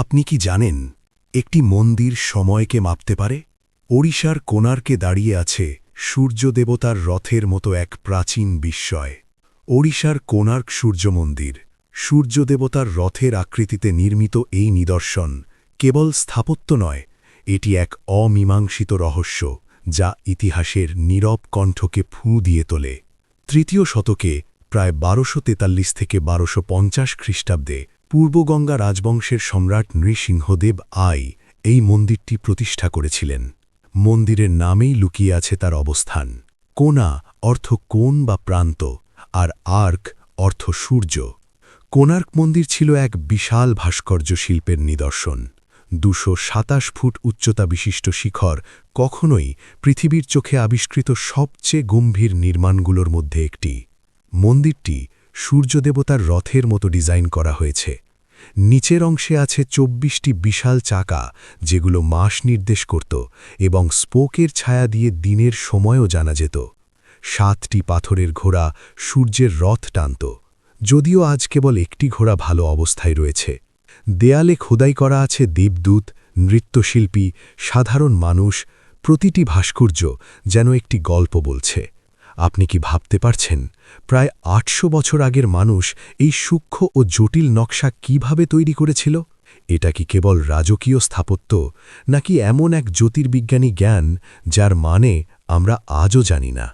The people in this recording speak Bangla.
আপনি কি জানেন একটি মন্দির সময়কে মাপতে পারে? ওড়িশার কোণার্কে দাঁড়িয়ে আছে সূর্যদেবতার রথের মতো এক প্রাচীন বিস্ময়। ওড়িশার কোণার্ক সূর্য মন্দির সূর্যদেবতার রথের আকৃতিতে নির্মিত এই নিদর্শন কেবল স্থাপত্য নয়, এটি এক অমীমাংসিত রহস্য যা ইতিহাসের নীরব কণ্ঠকে ফুঁ দিয়ে তোলে। তৃতীয় শতকে প্রায় ১২৪৩ থেকে ১২৫০ খ্রিস্টাব্দে পূর্বগঙ্গা রাজবংশের সম্রাট নৃসিংহদেব এই মন্দিরটি প্রতিষ্ঠা করেছিলেন। মন্দিরের নামেই লুকিয়ে আছে তার অবস্থান। কোণা অর্থ কোণ বা প্রান্ত, আর আর্ক অর্থ সূর্য। কোণার্ক মন্দির ছিল এক বিশাল ভাস্কর্য শিল্পের নিদর্শন। ২২৭ ফুট উচ্চতা বিশিষ্ট শিখর কখনোই পৃথিবীর চোখে আবিষ্কৃত সবচেয়ে গম্ভীর নির্মাণগুলোর মধ্যে একটি। মন্দিরটি সূর্যদেবতার রথের মতো ডিজাইন করা হয়েছে। নিচের অংশে আছে ২৪টি বিশাল চাকা, যেগুলো মাস নির্দেশ করত এবং স্পোকের ছায়া দিয়ে দিনের সময়ও জানা যেত। ৭টি পাথরের ঘোড়া সূর্যের রথ টানত, যদিও আজ কেবল একটি ঘোড়া ভালো অবস্থায় রয়েছে। দেয়ালে খোদাই করা আছে দেবদূত, নৃত্যশিল্পী, সাধারণ মানুষ, প্রতিটি ভাস্কর্য যেন একটি গল্প বলছে। আপনি কি ভাবতে পারছেন প্রায় ৮০০ বছর আগের মানুষ এই সূক্ষ্ম ও জটিল নকশা কিভাবে তৈরি করেছিল? এটা কি কেবল রাজকীয় স্থাপত্য, নাকি এমন এক জ্যোতির্বিজ্ঞানী জ্ঞান যার মানে আমরা আজও জানি না?